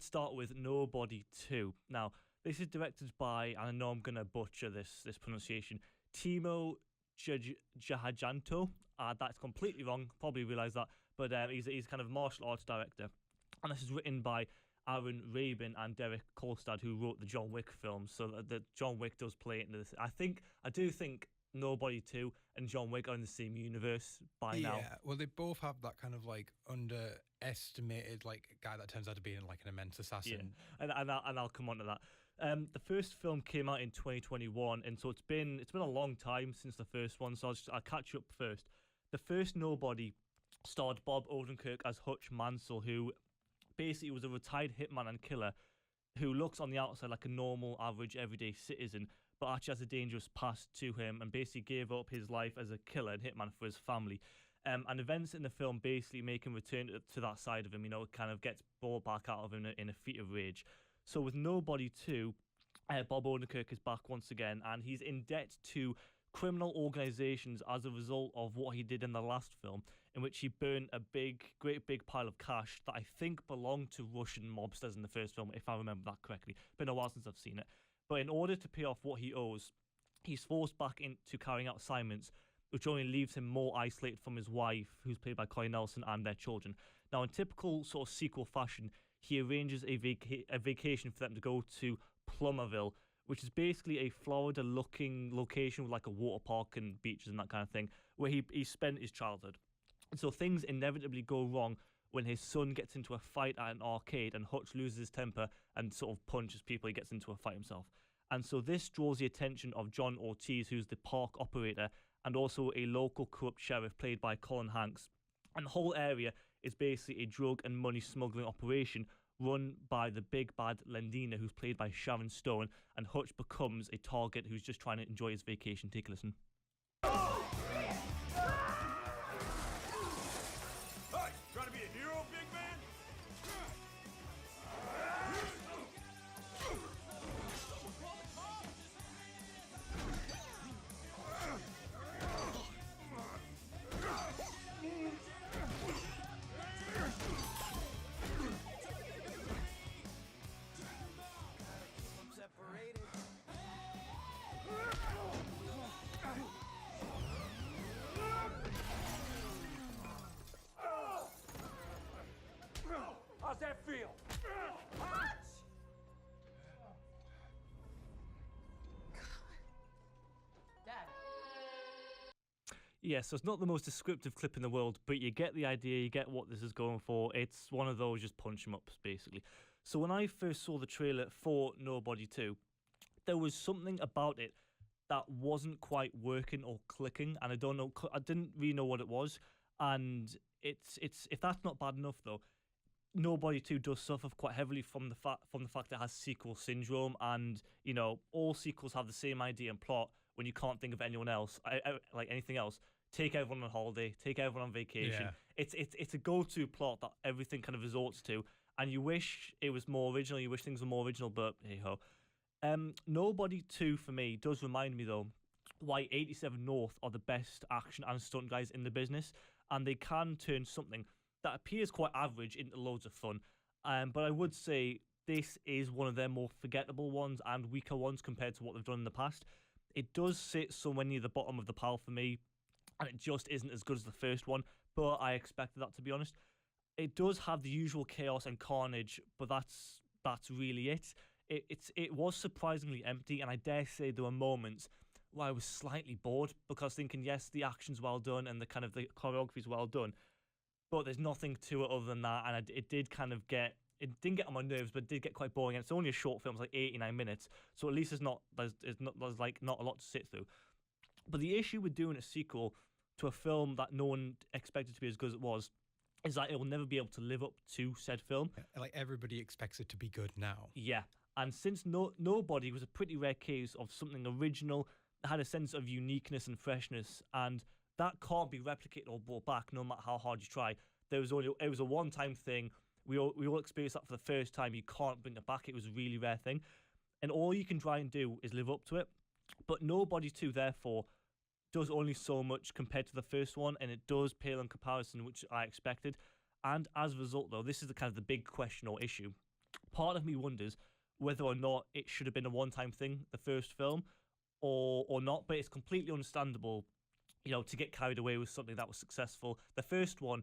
start with Nobody 2. Now, this is directed by, and I know I'm going to butcher this pronunciation, Timo Jahajanto. That's completely wrong, probably realise that, but he's kind of a martial arts director. And this is written by Aaron Rabin and Derek Kolstad, who wrote the John Wick films. So the John Wick does play into this. I do think Nobody 2 and John Wick are in the same universe by now. Yeah, well, they both have that kind of like underestimated like guy that turns out to be like an immense assassin. Yeah, and I'll come on to that. The first film came out in 2021, and so it's been a long time since the first one. So I'll catch you up first. The first Nobody starred Bob Odenkirk as Hutch Mansell, who basically was a retired hitman and killer who looks on the outside like a normal, average, everyday citizen, but actually has a dangerous past to him, and basically gave up his life as a killer and hitman for his family. And events in the film basically make him return to that side of him, it kind of gets brought back out of him in a feat of rage. So with Nobody 2, Bob Odenkirk is back once again, and he's in debt to criminal organisations as a result of what he did in the last film, in which he burned a great big pile of cash that I think belonged to Russian mobsters in the first film, if I remember that correctly. Been a while since I've seen it. But in order to pay off what he owes, he's forced back into carrying out assignments, which only leaves him more isolated from his wife, who's played by Corey Nelson, and their children. Now, in typical sort of sequel fashion, he arranges a vacation for them to go to Plumerville, which is basically a Florida-looking location with like a water park and beaches and that kind of thing, where he spent his childhood. And so things inevitably go wrong when his son gets into a fight at an arcade and Hutch loses his temper and sort of punches people. He gets into a fight himself. And so this draws the attention of John Ortiz, who's the park operator, and also a local corrupt sheriff played by Colin Hanks. And the whole area is basically a drug and money smuggling operation run by the big bad Lendina, who's played by Sharon Stone, and Hutch becomes a target who's just trying to enjoy his vacation. Take a listen. Hey, trying to be a hero, big man? Separated. How's that feel? Dad. Yes, so it's not the most descriptive clip in the world, but you get the idea, you get what this is going for. It's one of those just punch 'em ups, basically. So when I first saw the trailer for Nobody 2, there was something about it that wasn't quite working or clicking, and I didn't really know what it was. And it's if that's not bad enough though, Nobody 2 does suffer quite heavily from the fact that it has sequel syndrome, and all sequels have the same idea and plot. When you can't think of anyone else, like anything else, take everyone on holiday, take everyone on vacation. Yeah. It's a go-to plot that everything kind of resorts to, and you wish it was more original. You wish things were more original, but hey ho. Nobody 2 for me does remind me though why 87 North are the best action and stunt guys in the business, and they can turn something that appears quite average into loads of fun. But I would say this is one of their more forgettable ones and weaker ones compared to what they've done in the past. It does sit somewhere near the bottom of the pile for me, and it just isn't as good as the first one, but I expected that, to be honest. It does have the usual chaos and carnage, but that's really it. It was surprisingly empty, and I dare say there were moments where I was slightly bored because thinking, yes, the action's well done and the choreography's well done, but there's nothing to it other than that, and it didn't get on my nerves, but it did get quite boring. And it's only a short film, it's like 89 minutes, so at least there's not a lot to sit through. But the issue with doing a sequel to a film that no one expected to be as good as it was is that it will never be able to live up to said film. Like everybody expects it to be good now. Yeah, and since Nobody was a pretty rare case of something original that had a sense of uniqueness and freshness, and that can't be replicated or brought back no matter how hard you try. It was a one-time thing. We all experienced that for the first time. You can't bring it back. It was a really rare thing. And all you can try and do is live up to it. But Nobody 2, therefore, does only so much compared to the first one, and it does pale in comparison, which I expected. And as a result, though, this is the big question or issue. part of me wonders whether or not it should have been a one-time thing, the first film, or not. But it's completely understandable, to get carried away with something that was successful. The first one,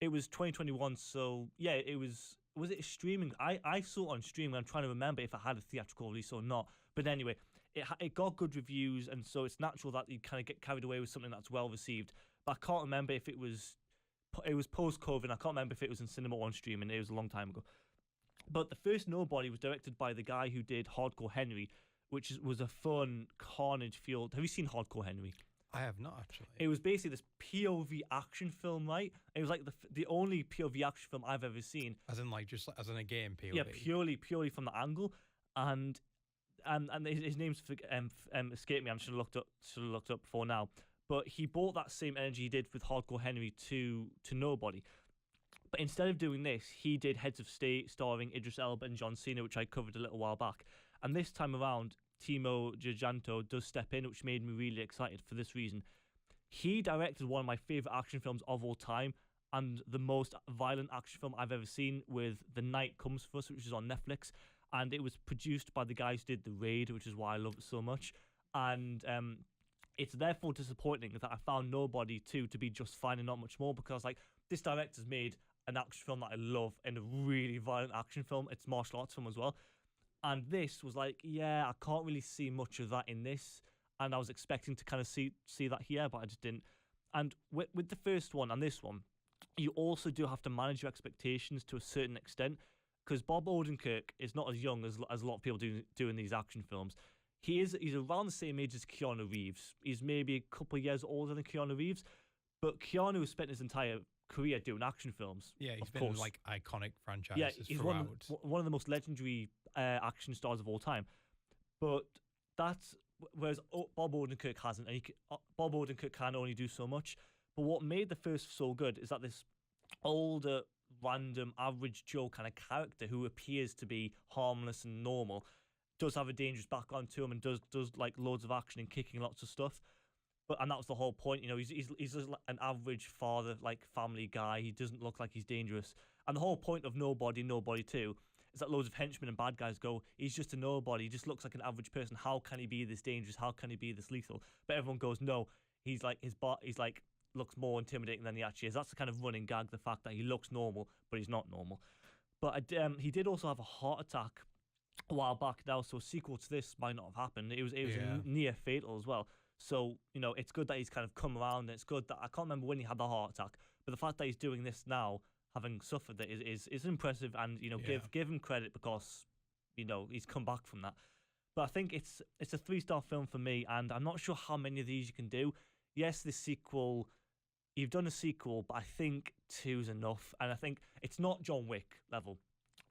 it was 2021, so yeah, it was. Was it streaming? I saw it on streaming. I'm trying to remember if it had a theatrical release or not. But anyway, it got good reviews, and so it's natural that you kind of get carried away with something that's well received. But I can't remember if it was post-COVID. I can't remember if it was in cinema or on streaming. It was a long time ago. But the first Nobody was directed by the guy who did Hardcore Henry, which was a fun carnage-fueled. Have you seen Hardcore Henry? I have not actually. It was basically this POV action film, right? It was like the only POV action film I've ever seen. As in as in a game POV. Yeah, purely from the angle, and his name's escaped me. I should have looked up before now. But he brought that same energy he did with Hardcore Henry to Nobody. But instead of doing this, he did Heads of State starring Idris Elba and John Cena, which I covered a little while back. And this time around, Timo Giganto does step in, which made me really excited for this reason. He directed one of my favourite action films of all time and the most violent action film I've ever seen, with The Night Comes For Us, which is on Netflix. And it was produced by the guys who did The Raid, which is why I love it so much. And it's therefore disappointing that I found Nobody 2 to be just fine and not much more, because this director's made an action film that I love and a really violent action film. It's martial arts film as well. And this was I can't really see much of that in this. And I was expecting to kind of see that here, but I just didn't. And with the first one and this one, you also do have to manage your expectations to a certain extent, because Bob Odenkirk is not as young as a lot of people do in these action films. He's around the same age as Keanu Reeves. He's maybe a couple of years older than Keanu Reeves, but Keanu has spent his entire career doing action films. Yeah, he's been in iconic franchises. Yeah, he's throughout. one of the most legendary action stars of all time. But whereas Bob Odenkirk hasn't, and Bob Odenkirk can only do so much. But what made the first so good is that this older, random, average Joe kind of character who appears to be harmless and normal does have a dangerous background to him, and does loads of action and kicking lots of stuff. And that was the whole point, he's just an average father, family guy. He doesn't look like he's dangerous. And the whole point of Nobody 2 is that loads of henchmen and bad guys go, he's just a nobody. He just looks like an average person. How can he be this dangerous? How can he be this lethal? But everyone goes, no, he's looks more intimidating than he actually is. That's the kind of running gag, the fact that he looks normal, but he's not normal. But he did also have a heart attack a while back now, so a sequel to this might not have happened. It was near fatal as well. So, it's good that he's kind of come around, and it's good that I can't remember when he had the heart attack, but the fact that he's doing this now, having suffered it, is impressive, and, give him credit, because, he's come back from that. But I think it's a 3-star film for me, and I'm not sure how many of these you can do. Yes, this sequel, you've done a sequel, but I think 2's enough, and I think it's not John Wick level.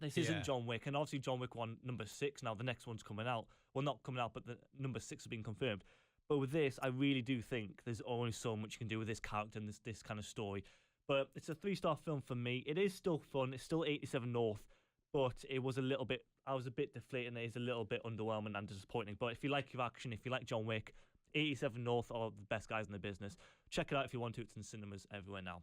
This isn't John Wick, and obviously John Wick won number 6, now the next one's coming out. Well, not coming out, but the number 6 has been confirmed. But with this, I really do think there's only so much you can do with this character and this kind of story. But it's a 3-star film for me. It is still fun. It's still 87 North, but I was a bit deflated, and it is a little bit underwhelming and disappointing. But if you like your action, if you like John Wick, 87 North are the best guys in the business. Check it out if you want to. It's in cinemas everywhere now.